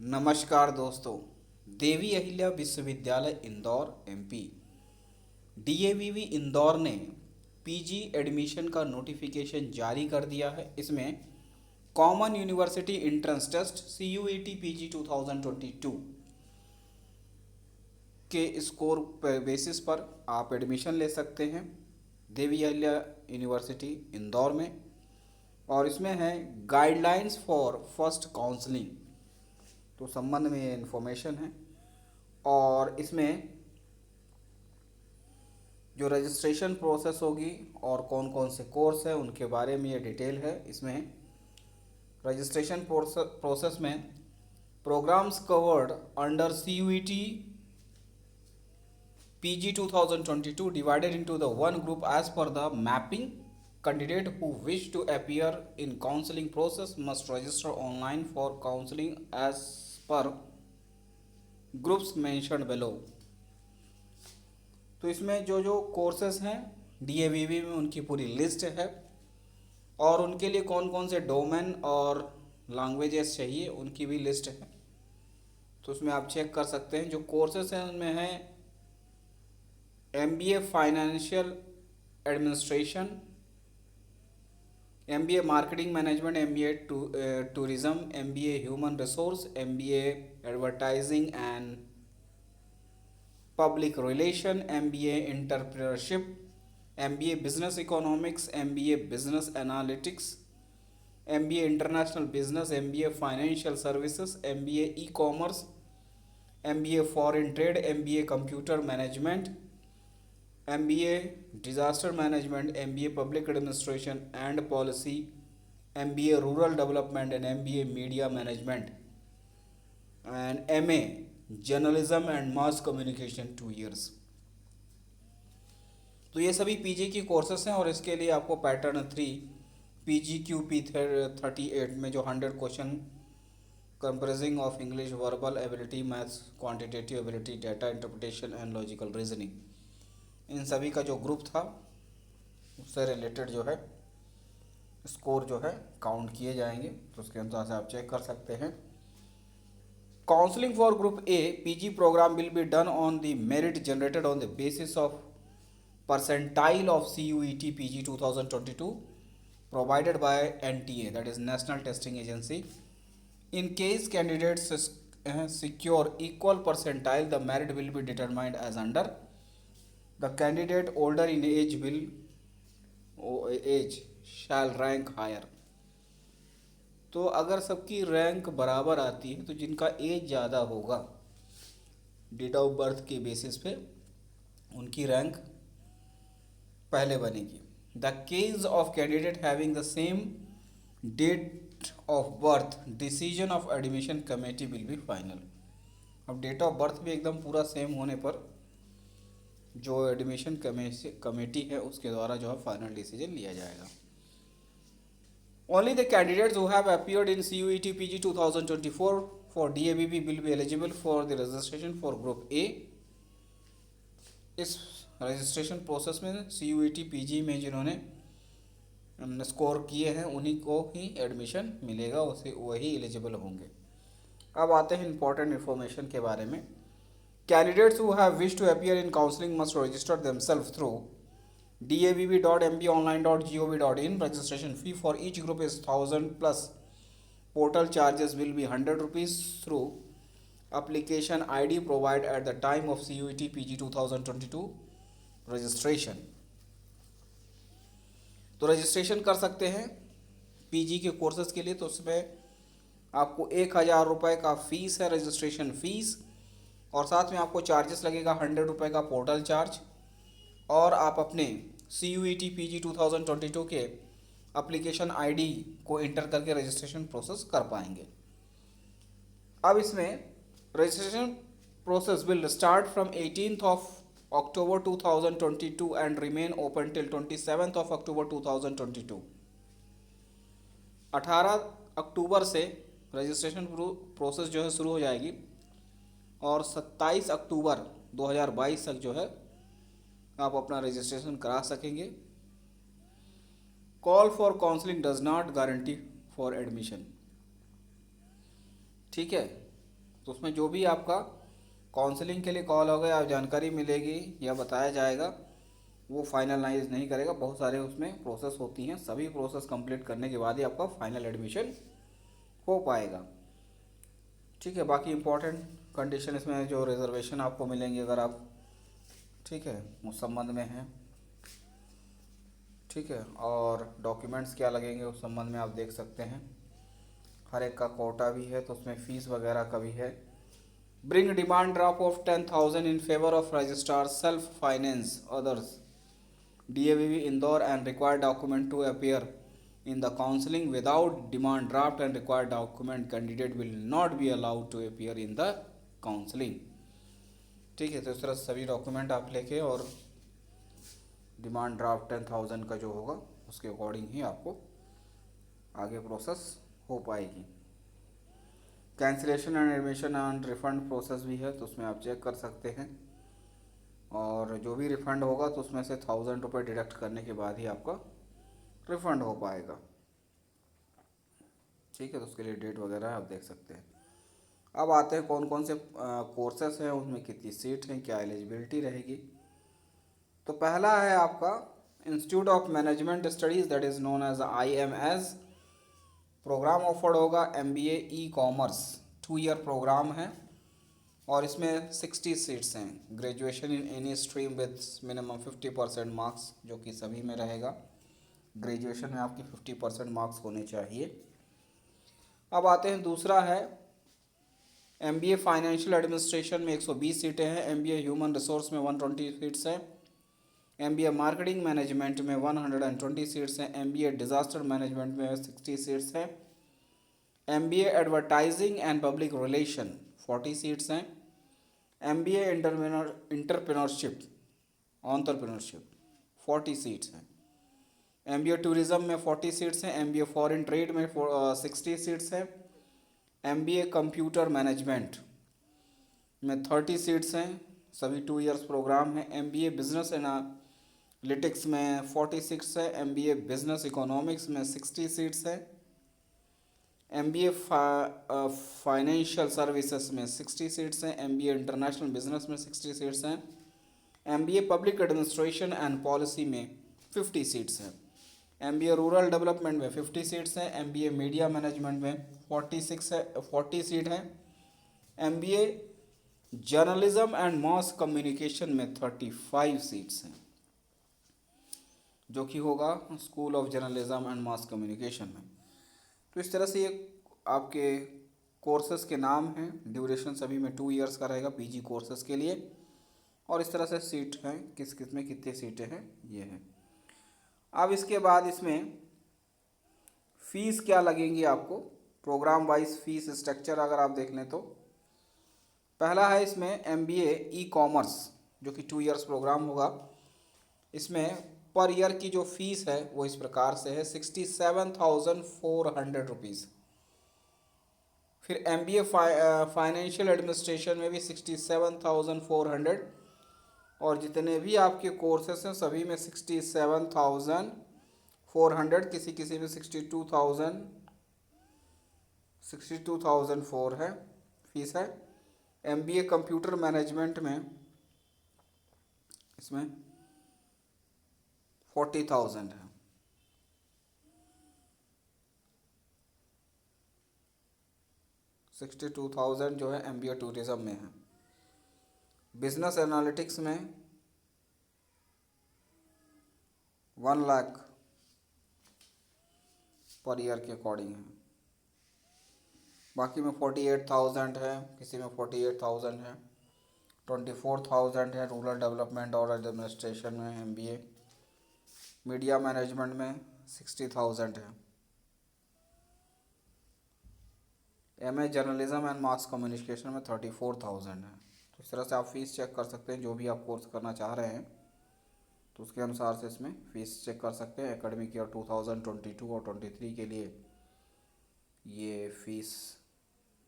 नमस्कार दोस्तों। देवी अहिल्या विश्वविद्यालय इंदौर एमपी डीएवीवी इंदौर ने पीजी एडमिशन का नोटिफिकेशन जारी कर दिया है। इसमें common university entrance test CUET PG 2022 के स्कोर बेसिस पर आप एडमिशन ले सकते हैं देवी अहिल्या यूनिवर्सिटी इंदौर में। और इसमें है गाइडलाइंस फॉर फर्स्ट काउंसलिंग, तो संबंध में ये इन्फॉर्मेशन है। और इसमें जो रजिस्ट्रेशन प्रोसेस होगी और कौन कौन से कोर्स है उनके बारे में ये डिटेल है। इसमें रजिस्ट्रेशन प्रोसेस में programmes covered under CUET PG 2022 divided into the one group as per the mapping. Candidate who wish to appear in counseling process must register online for counseling as per groups mentioned below। तो इसमें जो जो courses हैं DAVV में उनकी पूरी list है और उनके लिए कौन कौन से डोमेन और लैंग्वेजेस चाहिए उनकी भी लिस्ट है। तो उसमें आप चेक कर सकते हैं। जो कोर्सेज हैं उनमें है MBA financial administration, MBA marketing management, MBA tourism, MBA human resource, MBA advertising and public relation, MBA entrepreneurship, MBA business economics, MBA business analytics, MBA international business, MBA financial services, MBA e commerce, MBA foreign trade, MBA computer management, MBA disaster management, MBA public administration and policy, MBA rural development and MBA media management and MA journalism and mass communication 2 years. तो ये सभी PG की courses हैं और इसके लिए आपको pattern 3 PGQP 38 में जो 100 question compressing of English verbal ability, maths, quantitative ability, data interpretation and logical reasoning, इन सभी का जो ग्रुप था उससे रिलेटेड जो है स्कोर जो है काउंट किए जाएंगे। तो उसके अनुसार से आप चेक कर सकते हैं। Counselling for group A PG programme will be done on the merit generated on the basis of percentile of CUET PG 2022 provided by NTA, that is National Testing Agency. In case candidates secure equal percentile, the merit will be determined as under: the candidate older in age shall rank higher। तो अगर सबकी rank बराबर आती है तो जिनका age ज़्यादा होगा डेट ऑफ बर्थ के बेसिस पे उनकी रैंक पहले बनेगी। The case of candidate having the same date of birth, decision of admission committee will be final. अब डेट ऑफ बर्थ भी एकदम पूरा सेम होने पर जो एडमिशन कमेटी है उसके द्वारा जो है फाइनल डिसीजन लिया जाएगा। Only the candidates who have appeared in CUET PG 2024 for DAVV will be eligible for the registration for group ए। इस रजिस्ट्रेशन प्रोसेस में CUET PG में जिन्होंने स्कोर किए हैं उन्हीं को ही एडमिशन मिलेगा, उसे वही एलिजिबल होंगे। अब आते हैं इंपॉर्टेंट इन्फॉर्मेशन के बारे में। Candidates who have wished to appear in counseling must register themselves through davv.mbonline.gov.in. Registration fee for each group is 1000 plus. Portal charges will be 100 rupees through application ID provided at the time of CUET PG 2022 registration. तो registration कर सकते हैं PG के courses के लिए। तो उसमें आपको 1000 रुपये का फीस है, रजिस्ट्रेशन फीस, और साथ में आपको चार्जेस लगेगा 100 रुपये का पोर्टल चार्ज। और आप अपने CUET PG 2022 के एप्लीकेशन ID को इंटर करके रजिस्ट्रेशन प्रोसेस कर पाएंगे। अब इसमें registration process will start from 18th of October 2022 and remain open till 27th of October 2022। 18 अक्टूबर से रजिस्ट्रेशन प्रोसेस जो है शुरू हो जाएगी और 27 अक्टूबर 2022 तक जो है आप अपना रजिस्ट्रेशन करा सकेंगे। Call for counselling does not guarantee for admission. ठीक है, तो उसमें जो भी आपका काउंसलिंग के लिए कॉल होगा या जानकारी मिलेगी या बताया जाएगा, वो फाइनलाइज नहीं करेगा। बहुत सारे उसमें प्रोसेस होती हैं, सभी प्रोसेस कंप्लीट करने के बाद ही आपका फाइनल एडमिशन हो पाएगा। ठीक है, बाकी इंपॉर्टेंट कंडीशन इसमें जो रिजर्वेशन आपको मिलेंगे अगर आप, ठीक है, उस संबंध में है। ठीक है, और डॉक्यूमेंट्स क्या लगेंगे उस संबंध में आप देख सकते हैं। हर एक का कोटा भी है, तो उसमें फ़ीस वगैरह का भी है। Bring demand draft of 10,000 in favour of registrar self finance others DAVV Indore and required document to appear in the counseling without demand draft and required document candidate will not be allowed to appear in the counseling। ठीक है, तो इस तरह सभी document आप लेके और demand draft 10,000 का जो होगा उसके अकॉर्डिंग ही आपको आगे प्रोसेस हो पाएगी। Cancellation and admission and refund process भी है, तो उसमें आप चेक कर सकते हैं। और जो भी रिफंड होगा तो उसमें से 1,000 रुपये डिडक्ट करने के बाद ही आपका रिफंड हो पाएगा। ठीक है, तो उसके लिए डेट वगैरह आप देख सकते हैं। अब आते हैं कौन कौन से कोर्सेस हैं, उसमें कितनी सीट हैं, क्या एलिजिबिलिटी रहेगी। तो पहला है आपका institute of management studies that is known as IMS। Programme offered होगा MBA e commerce, 2 year programme है और इसमें 60 सीट्स हैं। Graduation in any stream with minimum 50% marks, जो कि सभी में रहेगा। ग्रेजुएशन में आपकी 50% मार्क्स होने चाहिए। अब आते हैं, दूसरा है MBA फाइनेंशियल एडमिनिस्ट्रेशन में 120 सीटें हैं। MBA ह्यूमन रिसोर्स में 120 सीट्स हैं। MBA मार्केटिंग मैनेजमेंट में 120 सीट्स हैं। MBA डिज़ास्टर मैनेजमेंट में 60 सीट्स हैं। MBA advertising and public relation 40 seats हैं। MBA इंटरप्रेन्योरशिप 40 सीट्स हैं। MBA टूरिज़्म में 40 सीट्स हैं। MBA फॉरेन ट्रेड में 60 सीट्स हैं। MBA कंप्यूटर मैनेजमेंट में 30 सीट्स हैं, सभी 2 इयर्स प्रोग्राम है। MBA बिजनेस एनालिटिक्स में 46 है। MBA बिजनेस इकोनॉमिक्स में 60 सीट्स है। MBA फाइनेंशियल सर्विसेज में 60 सीट्स हैं। MBA इंटरनेशनल बिजनेस में 60 सीट्स हैं। MBA public administration and policy में 50 सीट्स हैं। MBA रूरल डेवलपमेंट में 50 सीट्स हैं। MBA मीडिया मैनेजमेंट में 40 सीट है। MBA journalism and mass communication में 35 सीट्स हैं, जो कि होगा school of journalism and mass communication में। तो इस तरह से ये आपके कोर्सेज़ के नाम हैं। ड्यूरेशन सभी में 2 इयर्स का रहेगा PG कोर्सेज़ के लिए। और इस तरह से सीट हैं, किस किस में कितनी सीटें हैं ये हैं। अब इसके बाद इसमें फ़ीस क्या लगेंगी आपको, प्रोग्राम वाइज फ़ीस स्ट्रक्चर अगर आप देख लें तो पहला है इसमें MBA ई कॉमर्स, जो कि 2 इयर्स प्रोग्राम होगा। इसमें पर ईयर की जो फीस है वो इस प्रकार से है 67,400 रुपीज़। फिर MBA फाइनेंशियल एडमिनिस्ट्रेशन में भी 67,400, और जितने भी आपके कोर्सेस हैं सभी में 67,400, किसी किसी में 62,004 है फीस है। MBA कंप्यूटर मैनेजमेंट में इसमें 40,000 है। $62,000 जो है MBA टूरिज़्म में है। बिजनेस एनालिटिक्स में 1 लाख पर ईयर के अकॉर्डिंग है। बाकी में 48,000 है, किसी में 48,000 है। 24,000 है रूरल डेवलपमेंट और एडमिनिस्ट्रेशन में MBA। मीडिया मैनेजमेंट में 60,000 है। MA journalism and mass communication में 34,000 है। तो इस तरह से आप फीस चेक कर सकते हैं, जो भी आप कोर्स करना चाह रहे हैं तो उसके अनुसार से इसमें फ़ीस चेक कर सकते हैं। एकेडमिक ईयर 2022 और 23 के लिए ये फ़ीस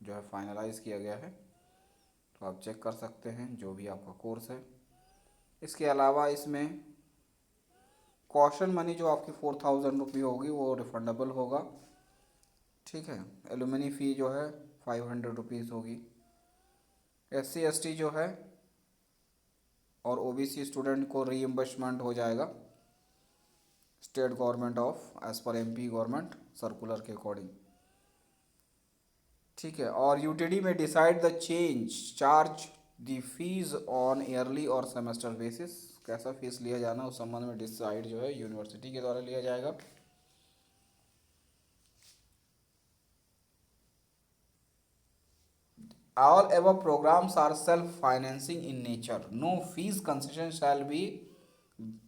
जो है फाइनलाइज़ किया गया है, तो आप चेक कर सकते हैं जो भी आपका कोर्स है। इसके अलावा इसमें कॉशन मनी जो आपकी 4,000 रुपये होगी वो रिफंडेबल होगा। ठीक है, एलुमनी फ़ी जो है 500 रुपीज़ होगी। SC ST जो है और OBC स्टूडेंट को रीइंबर्समेंट हो जाएगा state government of as per MP government circular के अकॉर्डिंग। ठीक है, और UTD में decide the change charge the fees on yearly और सेमेस्टर बेसिस, कैसा फीस लिया जाना उस संबंध में डिसाइड जो है यूनिवर्सिटी के द्वारा लिया जाएगा। All above programs are self-financing in nature. No fees concession shall be,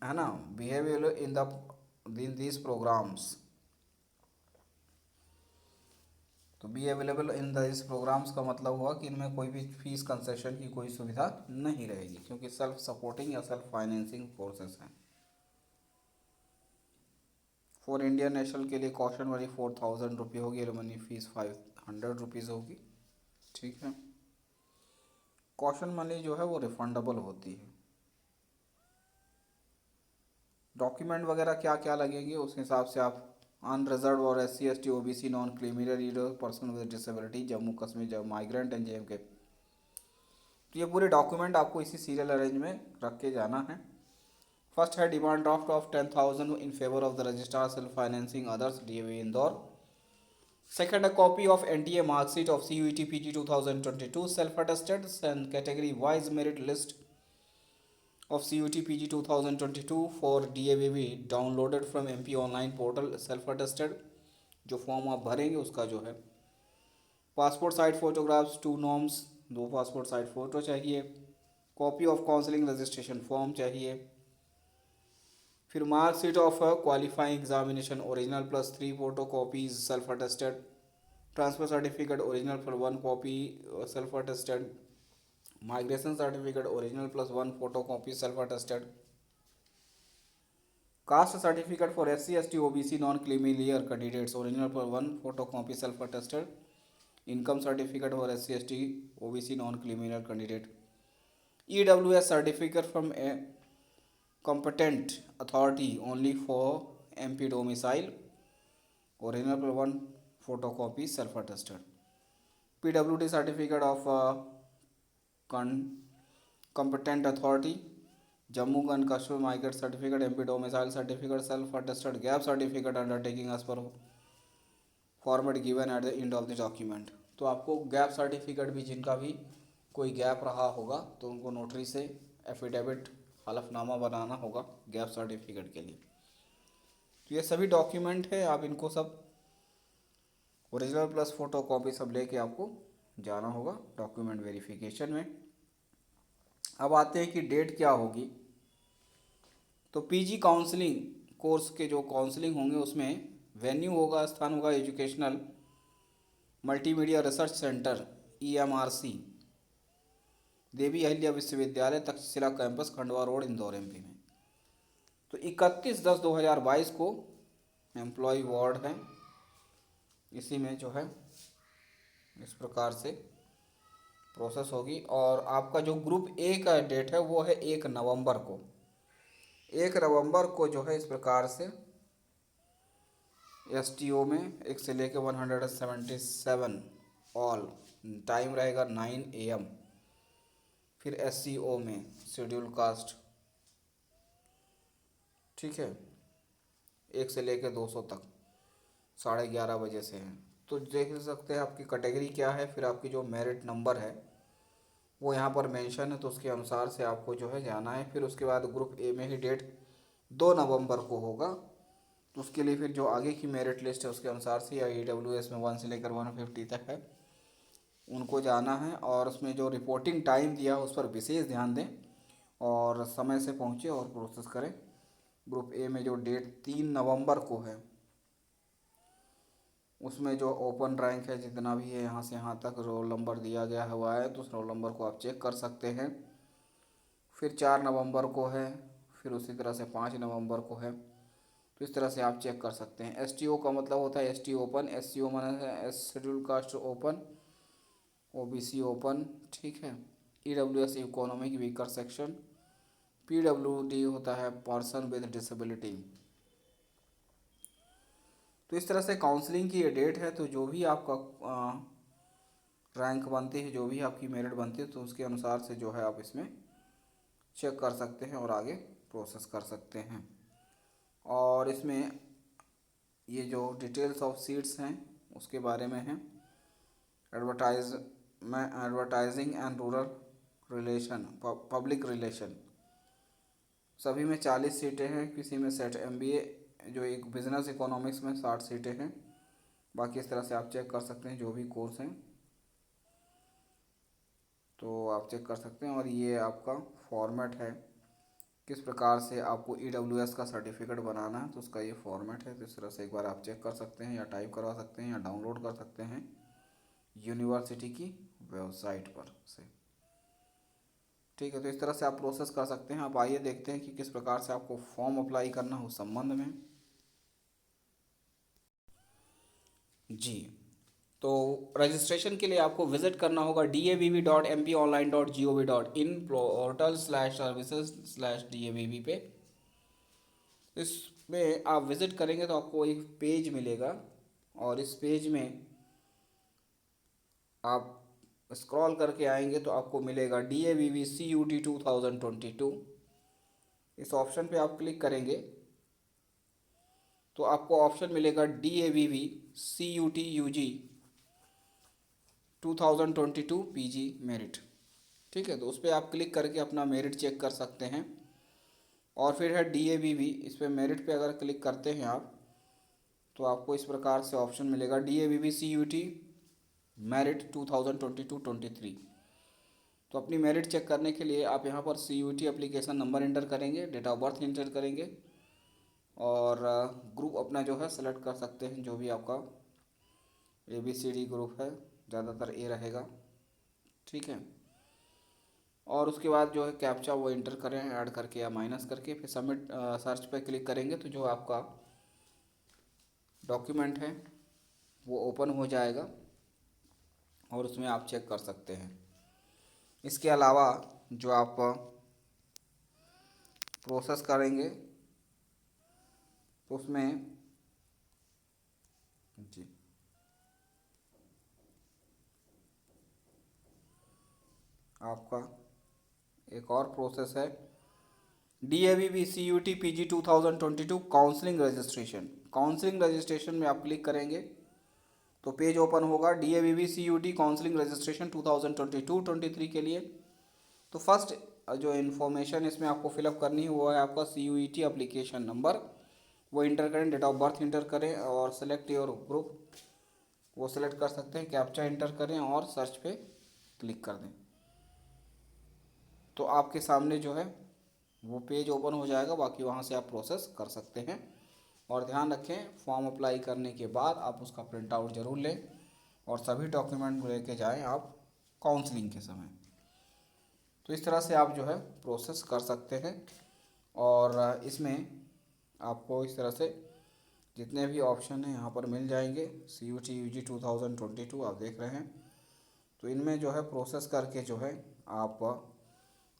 है ना, behavioral in these programs. To be available in this programmes का मतलब हुआ कि इनमें कोई भी फीस कंसेशन की कोई सुविधा नहीं रहेगी, क्योंकि सेल्फ सपोर्टिंग या सेल्फ फाइनेंसिंग कोर्सेस हैं। फॉर इंडियन नेशनल के लिए कॉशन वाली 4000 रुपये होगी, एलुमनी फीस 500 रुपीज़ होगी। ठीक है, कॉशन मनी जो है वो रिफंडेबल होती है। डॉक्यूमेंट वगैरह क्या क्या लगेंगे उस हिसाब से आप अनरिजर्व और SC ST OBC non creamy reader person with disability Jammu Kashmir migrant and JMK, तो ये पूरे डॉक्यूमेंट आपको इसी सीरियल अरेंज में रख के जाना है। फर्स्ट है demand draft of 10,000 in favour of the registrar self financing others DAV Indore. Second, a copy of NTA marksheet of CUET PG 2022 self-attested and category-wise merit list of CUET PG 2022 for DAVV downloaded from MP online portal self-attested, जो form आप भरेंगे उसका जो है passport size photographs 2 norms, 2 passport size photo चाहिए। Copy of counselling registration form चाहिए। फिर marksheet of qualifying examination original plus 3 photo copies self attested. Transfer certificate original for 1 copy self attested. Migration certificate original plus 1 photo copy self attested. Caste certificate for SC ST OBC non creamy layer candidates original for 1 photo copy self attested. Income certificate for SC ST OBC non creamy layer candidate. EWS certificate from A competent authority only for MP domicile original for 1 photocopy self attested। PWD certificate of competent authority Jammu and Kashmir migrant certificate MP domicile certificate self attested gap certificate undertaking as per format given at the end of the document। तो आपको gap certificate भी जिनका भी कोई gap रहा होगा तो उनको नोटरी से एफिडेविट हलफनामा बनाना होगा गैप सर्टिफिकेट के लिए। तो ये सभी डॉक्यूमेंट है, आप इनको सब ओरिजिनल प्लस फोटो कॉपी सब लेके आपको जाना होगा डॉक्यूमेंट वेरिफिकेशन में। अब आते हैं कि डेट क्या होगी। तो PG काउंसलिंग कोर्स के जो काउंसलिंग होंगे उसमें वेन्यू होगा, स्थान होगा educational multimedia research centre EMRC Devi Ahilya विश्वविद्यालय Takshashila campus Khandwa road Indore MP में। तो 31/10/2022 को एम्प्लॉय वार्ड है, इसी में जो है इस प्रकार से प्रोसेस होगी। और आपका जो ग्रुप A का डेट है वो है 1 नवंबर को। 1 नवंबर को जो है इस प्रकार से STO में 1 से लेकर 177 ऑल टाइम रहेगा 9 AM। फिर SCO में शेड्यूल कास्ट, ठीक है, 1 से लेकर 200 तक 11:30 बजे से है। तो देख सकते हैं आपकी कैटेगरी क्या है, फिर आपकी जो मेरिट नंबर है वो यहाँ पर मेंशन है, तो उसके अनुसार से आपको जो है जाना है। फिर उसके बाद ग्रुप A में ही डेट 2 नवंबर को होगा, तो उसके लिए फिर जो आगे की मेरिट लिस्ट है उसके अनुसार से, या EWS में 1 से लेकर 150 तक है उनको जाना है। और उसमें जो रिपोर्टिंग टाइम दिया उस पर विशेष ध्यान दें और समय से पहुँचे और प्रोसेस करें। ग्रुप A में जो डेट 3 नवंबर को है उसमें जो ओपन रैंक है जितना भी है यहाँ से यहाँ तक रोल नंबर दिया गया हुआ है, तो उस रोल नंबर को आप चेक कर सकते हैं। फिर 4 नवंबर को है, फिर उसी तरह से 5 नवंबर को है, तो इस तरह से आप चेक कर सकते हैं। STO का मतलब होता है ST ओपन, SCO माने schedule caste open, OBC open, ठीक है। EWS economic weaker section, PWD होता है पर्सन विद डिसेबिलिटी। तो इस तरह से काउंसलिंग की ये डेट है। तो जो भी आपका रैंक बनती है, जो भी आपकी मेरिट बनती है, तो उसके अनुसार से जो है आप इसमें चेक कर सकते हैं और आगे प्रोसेस कर सकते हैं। और इसमें ये जो डिटेल्स ऑफ सीट्स हैं उसके बारे में है। Advertising and rural relation, public relation, सभी में 40 सीटें हैं। किसी में सेट MBA जो एक बिजनेस इकोनॉमिक्स में 60 सीटें हैं। बाकी इस तरह से आप चेक कर सकते हैं जो भी कोर्स हैं, तो आप चेक कर सकते हैं। और ये आपका फॉर्मेट है, किस प्रकार से आपको EWS का सर्टिफिकेट बनाना है, तो उसका ये फॉर्मेट है। तो इस तरह से एक बार आप चेक कर सकते हैं, या टाइप करवा सकते हैं, या डाउनलोड कर सकते हैं यूनिवर्सिटी की वेबसाइट पर से। ठीक है, तो इस तरह से आप प्रोसेस कर सकते हैं। आप आइए देखते हैं कि किस प्रकार से आपको फॉर्म अप्लाई करना है उस संबंध में। जी, तो रजिस्ट्रेशन के लिए आपको विजिट करना होगा dabb.mponline.gov.in portal/services/dabb पे। इसमें आप विजिट करेंगे तो आपको एक पेज मिलेगा, और इस पेज में आप स्क्रॉल करके आएंगे तो आपको मिलेगा DABB CUT 2022। इस ऑप्शन पे आप क्लिक करेंगे तो आपको ऑप्शन मिलेगा DABB CUT UG 2022 PG merit. ठीक है, तो उस पर आप क्लिक करके अपना मेरिट चेक कर सकते हैं। और फिर है DABB, इस पर मेरिट पे अगर क्लिक करते हैं आप तो आपको इस प्रकार से ऑप्शन मिलेगा DABB CUT मेरिट 2022-23। तो अपनी मेरिट चेक करने के लिए आप यहाँ पर CUT एप्लीकेशन नंबर इंटर करेंगे, डेट ऑफ बर्थ इंटर करेंगे, और ग्रुप अपना जो है सेलेक्ट कर सकते हैं, जो भी आपका ABCD ग्रुप है, ज़्यादातर A रहेगा। ठीक है, और उसके बाद जो है कैप्चा वो इंटर करें, ऐड करके या माइनस करके, फिर सबमिट सर्च पे क्लिक करेंगे तो जो आपका डॉक्यूमेंट है वो ओपन हो जाएगा, और उसमें आप चेक कर सकते हैं। इसके अलावा जो आप प्रोसेस करेंगे तो उसमें जी आपका एक और प्रोसेस है DABB CUT PG 2022 counselling registration. Counselling registration में आप क्लिक करेंगे तो पेज ओपन होगा DABB CUT काउंसलिंग रजिस्ट्रेशन 2022-23 के लिए। तो फर्स्ट जो इन्फॉर्मेशन इसमें आपको फिलअप करनी है वो है आपका CUET एप्लीकेशन नंबर, वो इंटर करें, डेट ऑफ बर्थ इंटर करें, और सेलेक्ट योर ग्रुप वो सेलेक्ट कर सकते हैं, कैप्चा इंटर करें और सर्च पे क्लिक कर दें तो आपके सामने जो है वो पेज ओपन हो जाएगा। बाकी वहाँ से आप प्रोसेस कर सकते हैं। और ध्यान रखें, फॉर्म अप्लाई करने के बाद आप उसका प्रिंट आउट ज़रूर लें, और सभी डॉक्यूमेंट लेके जाएं आप काउंसलिंग के समय। तो इस तरह से आप जो है प्रोसेस कर सकते हैं। और इसमें आपको इस तरह से जितने भी ऑप्शन हैं यहाँ पर मिल जाएंगे। CUT UG 2022 आप देख रहे हैं, तो इनमें जो है प्रोसेस करके जो है आप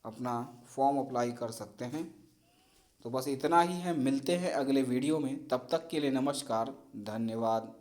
अपना फॉर्म अप्लाई कर सकते हैं। तो बस इतना ही है, मिलते हैं अगले वीडियो में, तब तक के लिए नमस्कार, धन्यवाद।